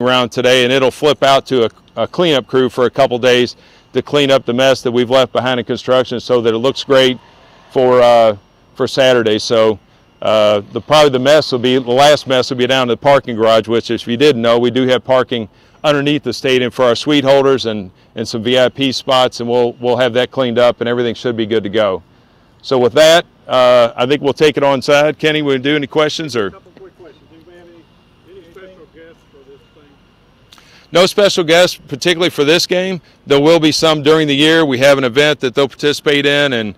around today, and it'll flip out to a cleanup crew for a couple days to clean up the mess that we've left behind in construction so that it looks great for Saturday. So probably the last mess will be down to the parking garage, which, if you didn't know, we do have parking underneath the stadium for our suite holders and some VIP spots, and we'll have that cleaned up and everything should be good to go. So with that, I think we'll take it on side. Kenny, will you do any questions? Or? A couple quick questions. Anybody have any special guests for this thing? No special guests, particularly for this game. There will be some during the year. We have an event that they'll participate in, and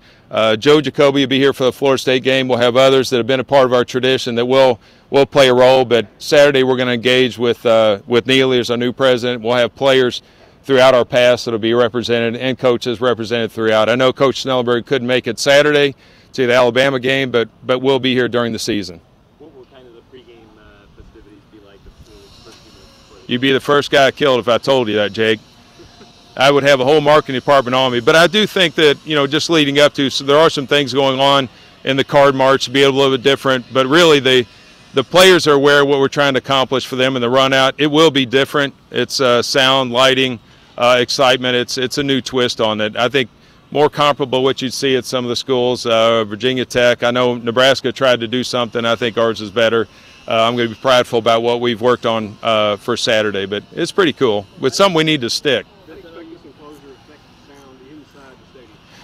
Joe Jacoby will be here for the Florida State game. We'll have others that have been a part of our tradition that will play a role. But Saturday we're going to engage with Neely as our new president. We'll have players throughout our past that will be represented and coaches represented throughout. I know Coach Snellenberg couldn't make it Saturday to the Alabama game, but we'll be here during the season. What will kind of the pregame festivities be like? You'd be the first guy killed if I told you that, Jake. I would have a whole marketing department on me. But I do think that, just leading up to, so there are some things going on in the card march to be a little bit different. But really, the players are aware of what we're trying to accomplish for them in the run out. It will be different. It's sound, lighting, excitement. It's a new twist on it. I think more comparable to what you'd see at some of the schools. Virginia Tech, I know Nebraska tried to do something. I think ours is better. I'm going to be prideful about what we've worked on for Saturday, but it's pretty cool. It's something we need to stick.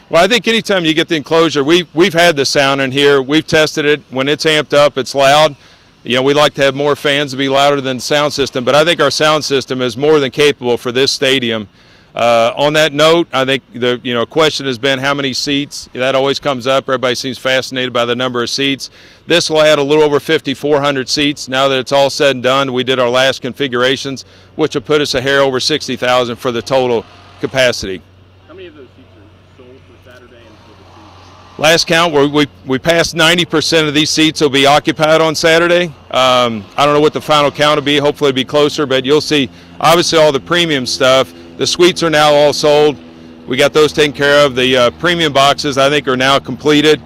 Well, I think anytime you get the enclosure, we've had the sound in here. We've tested it. When it's amped up, it's loud. We like to have more fans to be louder than the sound system, but I think our sound system is more than capable for this stadium. On that note, I think the question has been how many seats. That always comes up. Everybody seems fascinated by the number of seats. This will add a little over 5,400 seats. Now that it's all said and done, we did our last configurations, which will put us a hair over 60,000 for the total capacity. How many of those seats are sold for Saturday and for the season? Last count, we passed 90% of these seats will be occupied on Saturday. I don't know what the final count will be. Hopefully it'll be closer, but you'll see obviously all the premium stuff. The suites are now all sold. We got those taken care of. The premium boxes, I think, are now completed.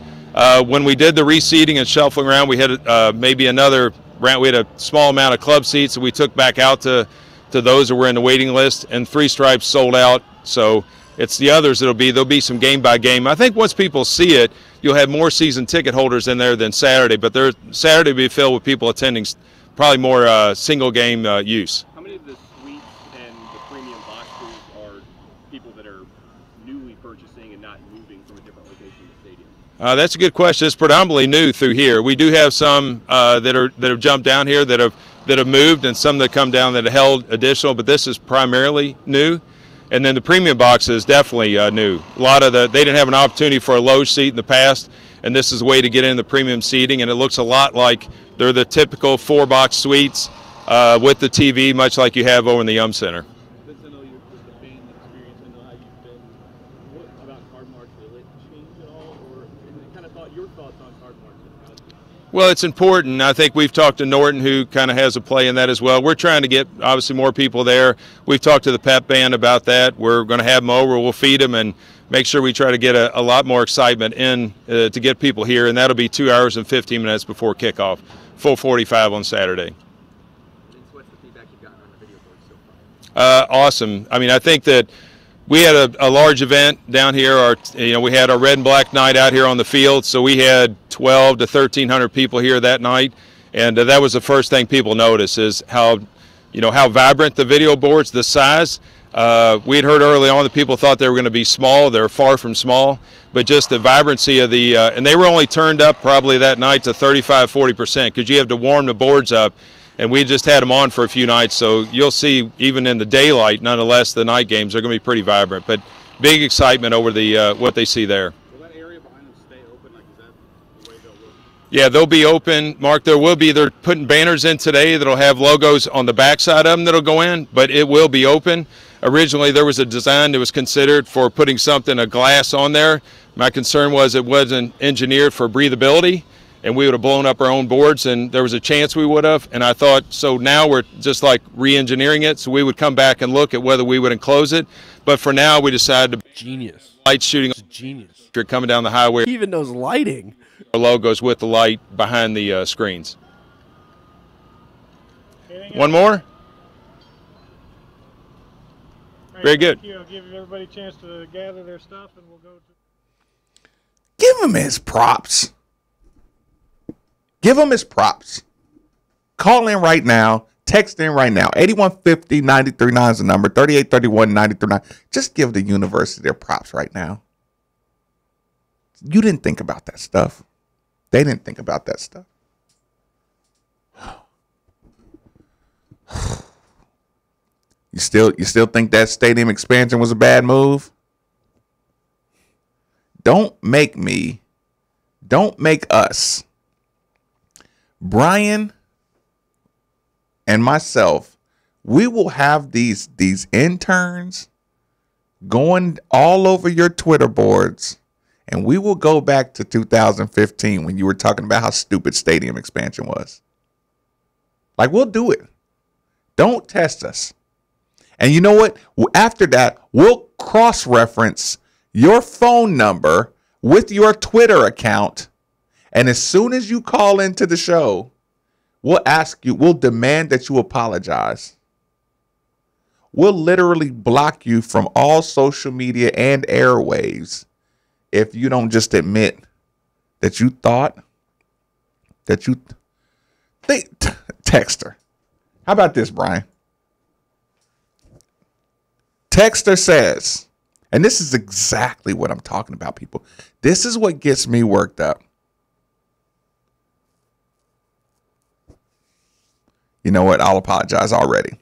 When we did the reseating and shuffling around, we had maybe another round. We had a small amount of club seats that we took back out to those that were in the waiting list, and Three Stripes sold out. So it's the others there'll be some game by game. I think once people see it, you'll have more season ticket holders in there than Saturday. But Saturday will be filled with people attending, probably more single game use. How many of the suites and the premium boxes are people that are newly purchasing and not moving from a different location in the stadium? That's a good question. It's predominantly new through here. We do have some that have jumped down here that have moved, and some that come down that have held additional. But this is primarily new. And then the premium box is definitely new. A lot of they didn't have an opportunity for a loge seat in the past, and this is a way to get in the premium seating, and it looks a lot like they're the typical 4-box suites with the TV, much like you have over in the Yum Center. Vince, I know you're just a fan experience. I know how you've been. What about card march? Will it change at all, or kind of your thoughts on card march? Well, it's important. I think we've talked to Norton, who kind of has a play in that as well. We're trying to get, obviously, more people there. We've talked to the pep band about that. We're going to have them over. We'll feed them and make sure we try to get a lot more excitement in to get people here, and that'll be 2 hours and 15 minutes before kickoff, full 45 on Saturday. What's the feedback you've gotten on the video board so far? Awesome. I mean, I think that we had a large event down here. We had our red and black night out here on the field, so we had 12 to 1,300 people here that night, and that was the first thing people noticed is how vibrant the video boards, the size. We had heard early on that people thought they were going to be small. They're far from small, but just the vibrancy of and they were only turned up probably that night to 35–40% because you have to warm the boards up. And we just had them on for a few nights, so you'll see even in the daylight, nonetheless, the night games are going to be pretty vibrant. But big excitement over what they see there. Will that area behind them stay open? Like, is that the way they'll look? Yeah, they'll be open, Mark. They're putting banners in today that'll have logos on the backside of them that'll go in, but it will be open. Originally, there was a design that was considered for putting a glass on there. My concern was it wasn't engineered for breathability, and we would have blown up our own boards, and there was a chance we would have. And I thought, so now we're just like re-engineering it, so we would come back and look at whether we would enclose it. But for now, we decided to genius. Lights shooting. Genius. You're coming down the highway. He even knows lighting. Our logos with the light behind the screens. One more? Very good. Thank you. I'll give everybody a chance to gather their stuff, and we'll go to. Give him his props. Give him his props. Call in right now. Text in right now. 8150-939 is the number. 3831-939. Just give the university their props right now. You didn't think about that stuff. They didn't think about that stuff. You still think that stadium expansion was a bad move? Don't make us, Brian and myself, we will have these interns going all over your Twitter boards, and we will go back to 2015 when you were talking about how stupid stadium expansion was. Like, we'll do it. Don't test us. And you know what? After that, we'll cross-reference your phone number with your Twitter account. And as soon as you call into the show, we'll demand that you apologize. We'll literally block you from all social media and airwaves if you don't just admit that you thought that you think. Texter. How about this, Brian? Texter says, and this is exactly what I'm talking about, people. This is what gets me worked up. You know what? I'll apologize already.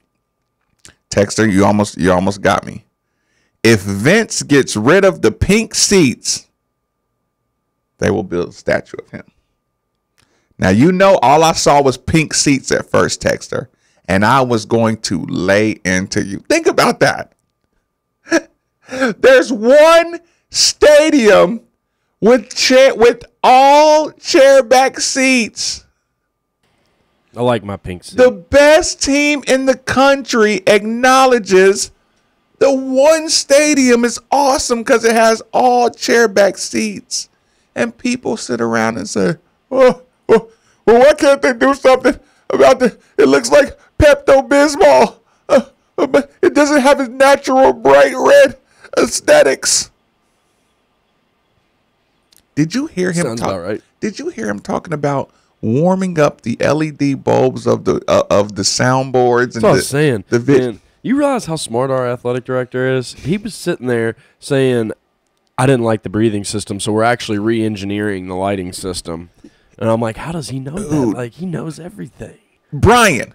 Texter, you almost got me. If Vince gets rid of the pink seats, they will build a statue of him. Now, you know, all I saw was pink seats at first, Texter, and I was going to lay into you. Think about that. There's one stadium with all chairback seats. I like my pink seat. The best team in the country acknowledges the one stadium is awesome because it has all chairback seats. And people sit around and say, well, why can't they do something about it looks like Pepto-Bismol, but it doesn't have its natural bright red aesthetics. Did you hear him Sounds about right. Did you hear him talking about warming up the LED bulbs of the soundboards? That's what I was saying. Man, you realize how smart our athletic director is? He was sitting there saying, I didn't like the breathing system, so we're actually re-engineering the lighting system. And I'm like, how does he know that? Like, he knows everything. Brian,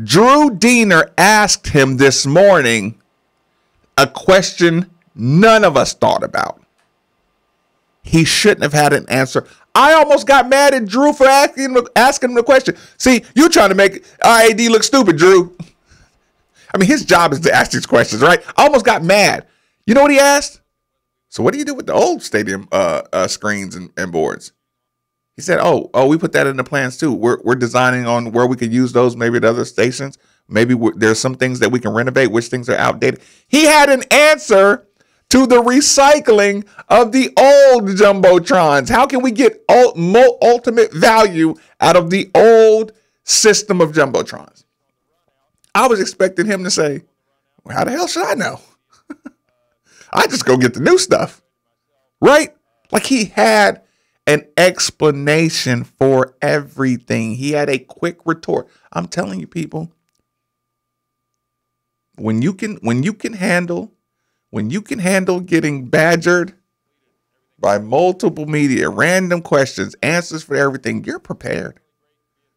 Drew Diener asked him this morning a question none of us thought about. He shouldn't have had an answer. I almost got mad at Drew for asking him the question. See, you're trying to make IAD look stupid, Drew. I mean, his job is to ask these questions, right? I almost got mad. You know what he asked? So what do you do with the old stadium screens and boards? He said, oh, we put that in the plans too. We're designing on where we could use those maybe at other stations. Maybe there's some things that we can renovate, which things are outdated. He had an answer to the recycling of the old Jumbotrons. How can we get ultimate value out of the old system of Jumbotrons? I was expecting him to say, well, how the hell should I know? I just go get the new stuff, right? Like he had an explanation for everything. He had a quick retort. I'm telling you, people, when you can handle getting badgered by multiple media, random questions, answers for everything, you're prepared.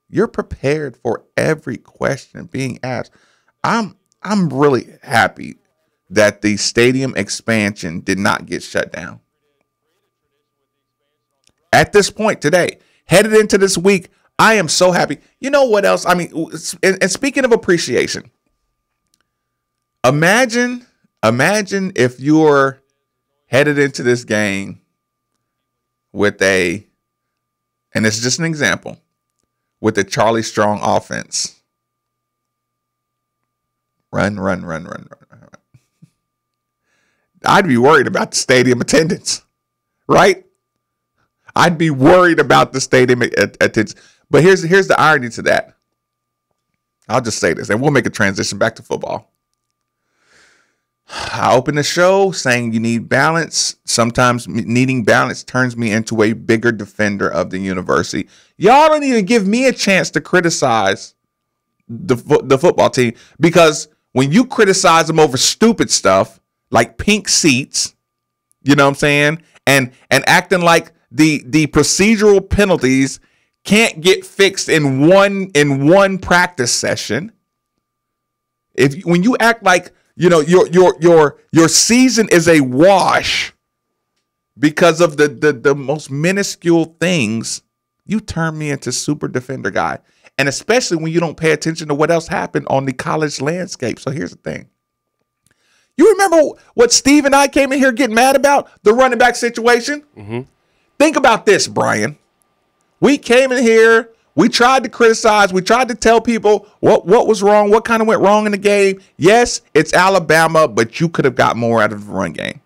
You're prepared for every question being asked. I'm really happy that the stadium expansion did not get shut down. At this point today, headed into this week, I am so happy. You know what else? I mean, and speaking of appreciation, imagine if you're headed into this game with and it's just an example, with a Charlie Strong offense. Run. I'd be worried about the stadium attendance, right? I'd be worried about the stadium attendance. But here's the irony to that. I'll just say this, and we'll make a transition back to football. I opened the show saying you need balance. Sometimes needing balance turns me into a bigger defender of the university. Y'all don't even give me a chance to criticize the football team, because when you criticize them over stupid stuff like pink seats, you know what I'm saying, and acting like the procedural penalties can't get fixed in one practice session. When you act like, you know, your season is a wash because of the most minuscule things, you turn me into super defender guy. And especially when you don't pay attention to what else happened on the college landscape. So here's the thing. You remember what Steve and I came in here getting mad about? The running back situation? Mm-hmm. Think about this, Brian. We came in here. We tried to criticize. We tried to tell people what was wrong, what kind of went wrong in the game. Yes, it's Alabama, but you could have got more out of the run game.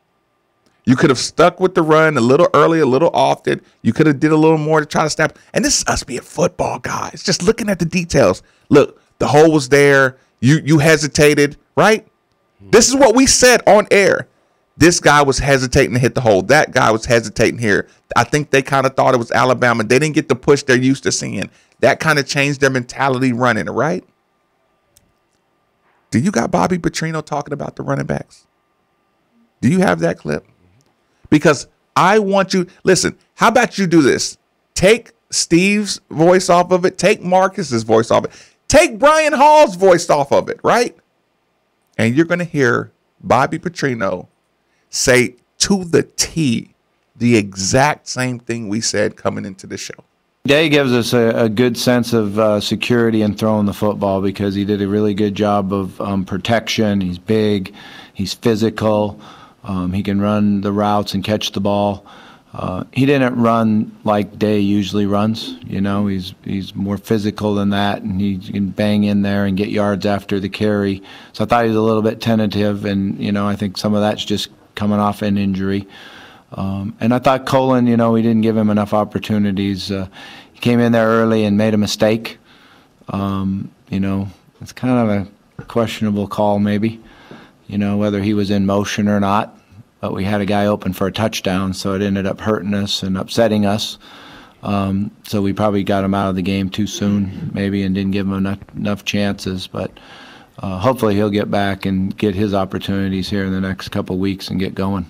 You could have stuck with the run a little early, a little often. You could have did a little more to try to stop. And this is us being football guys, just looking at the details. Look, the hole was there. You hesitated, right? This is what we said on air. This guy was hesitating to hit the hole. That guy was hesitating here. I think they kind of thought it was Alabama. They didn't get the push they're used to seeing. That kind of changed their mentality running, right? Do you got Bobby Petrino talking about the running backs? Do you have that clip? Because I want you, listen, how about you do this? Take Steve's voice off of it. Take Marcus's voice off it. Take Brian Hall's voice off of it, right? And you're going to hear Bobby Petrino say to the T the exact same thing we said coming into the show. Day gives us a good sense of security in throwing the football because he did a really good job of protection. He's big. He's physical. He can run the routes and catch the ball. He didn't run like Day usually runs. You know, he's more physical than that, and he can bang in there and get yards after the carry. So I thought he was a little bit tentative, and, you know, I think some of that's just coming off an injury. And I thought Colin, you know, we didn't give him enough opportunities. He came in there early and made a mistake. You know, it's kind of a questionable call maybe, you know, whether he was in motion or not. But we had a guy open for a touchdown, so it ended up hurting us and upsetting us. So we probably got him out of the game too soon maybe and didn't give him enough chances. But hopefully he'll get back and get his opportunities here in the next couple of weeks and get going.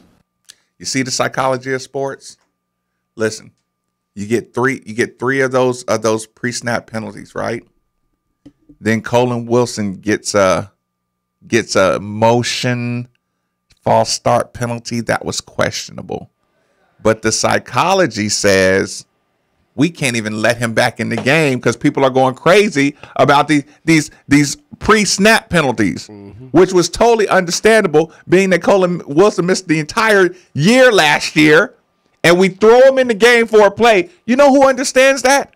You see the psychology of sports? Listen, you get three of those pre-snap penalties, right? Then Colin Wilson gets a motion false start penalty that was questionable. But the psychology says we can't even let him back in the game because people are going crazy about these pre-snap penalties, which was totally understandable, being that Colin Wilson missed the entire year last year, and we throw him in the game for a play. You know who understands that?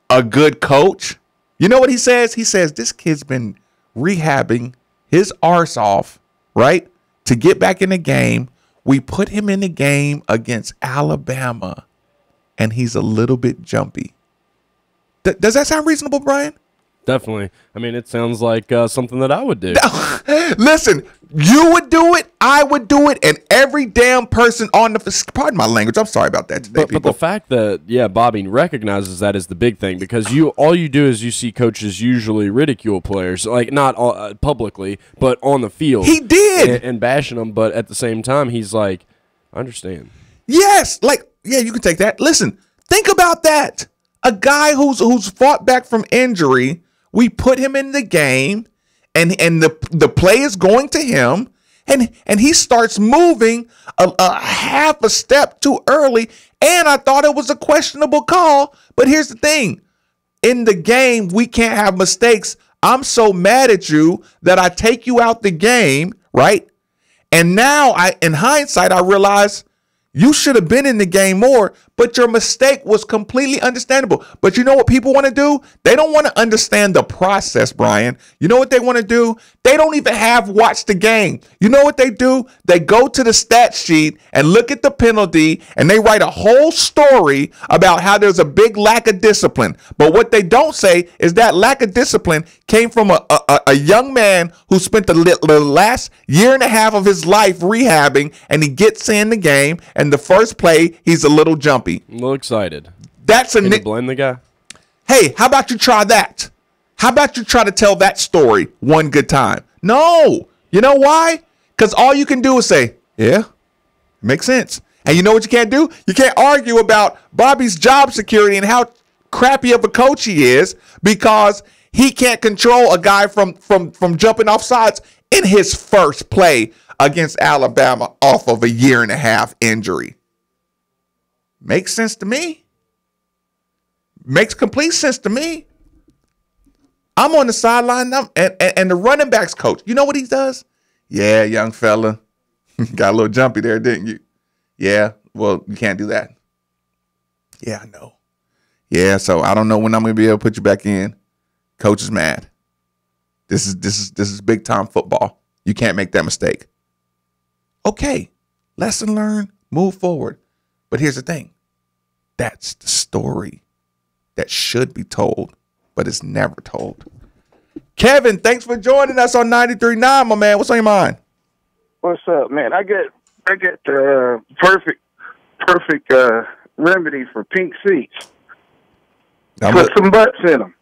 A good coach. You know what he says? He says, this kid's been rehabbing his arse off, right, to get back in the game. We put him in the game against Alabama, and he's a little bit jumpy. Does that sound reasonable, Brian? Definitely. I mean, it sounds like something that I would do. Listen, you would do it, I would do it, and every damn person on the, pardon my language, I'm sorry about that today, but the fact that, yeah, Bobby recognizes that is the big thing, because all you do is you see coaches usually ridicule players, like not publicly, but on the field. He did. And bashing them, but at the same time, he's like, I understand. Yes, like, yeah, you can take that. Listen, think about that. A guy who's fought back from injury, we put him in the game, and the play is going to him, and he starts moving a half a step too early, and I thought it was a questionable call. But here's the thing. In the game, we can't have mistakes. I'm so mad at you that I take you out the game, right? And now, in hindsight, I realize, You should have been in the game more, but your mistake was completely understandable. But you know what people want to do? They don't want to understand the process, Brian. You know what they want to do? They don't even have watched the game. You know what they do? They go to the stat sheet and look at the penalty, and they write a whole story about how there's a big lack of discipline. But what they don't say is that lack of discipline came from a young man who spent the last year and a half of his life rehabbing, and he gets in the game, and the first play, he's a little jumpy. A little excited. That's a Can you blame the guy? Hey, how about you try that? How about you try to tell that story one good time? No. You know why? Because all you can do is say, yeah, makes sense. And you know what you can't do? You can't argue about Bobby's job security and how crappy of a coach he is because he can't control a guy from jumping off sides in his first play against Alabama off of a year and a half injury. Makes sense to me. Makes complete sense to me. I'm on the sideline and the running backs coach. You know what he does? Yeah, young fella. Got a little jumpy there, didn't you? Yeah, well, you can't do that. Yeah, I know. Yeah, so I don't know when I'm going to be able to put you back in. Coach is mad. This is big time football. You can't make that mistake. Okay, lesson learned, move forward. But here's the thing. That's the story that should be told, but it's never told. Kevin, thanks for joining us on 93.9, my man. What's on your mind? What's up, man? I get the perfect remedy for pink seats. Put some butts in them.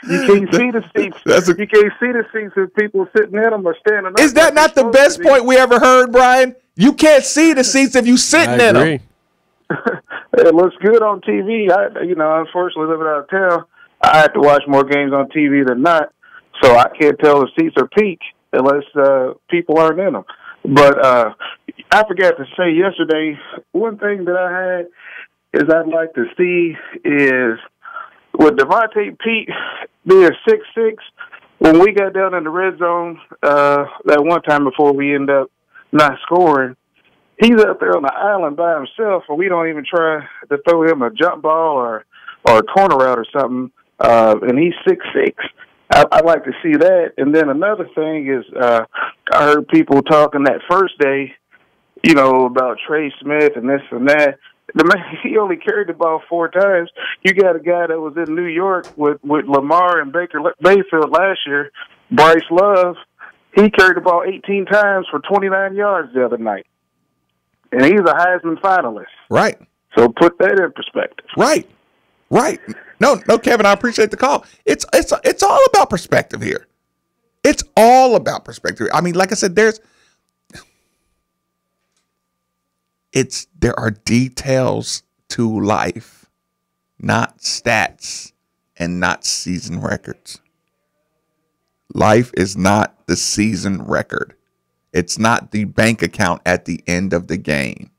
You can't see the seats. You can't see the seats if people sitting in them or standing up. Is that not the best point we ever heard, Brian? You can't see the seats if you sitting in them. It looks good on TV. Unfortunately, living out of town, I have to watch more games on TV than not, so I can't tell the seats are pink unless people aren't in them. But I forgot to say yesterday, one thing that I had is I'd like to see is with Devontae Pete being 6'6", when we got down in the red zone that one time before we end up not scoring, he's up there on the island by himself, and we don't even try to throw him a jump ball or a corner route or something, and he's 6'6". I'd like to see that. And then another thing is I heard people talking that first day, about Trey Smith and this and that. The man, he only carried the ball 4 times. You got a guy that was in New York with Lamar and Baker Mayfield last year, Bryce Love. He carried the ball 18 times for 29 yards the other night. And he's a Heisman finalist. Right. So put that in perspective. Right. No, Kevin, I appreciate the call. It's all about perspective here. It's all about perspective. I mean, like I said, there are details to life, not stats and not season records. Life is not the season record. It's not the bank account at the end of the game.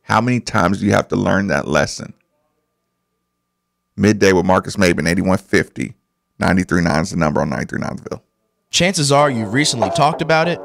How many times do you have to learn that lesson? Midday with Marcus Maben, 8150. 93.9 is the number on 93.9 Ville. Chances are you've recently talked about it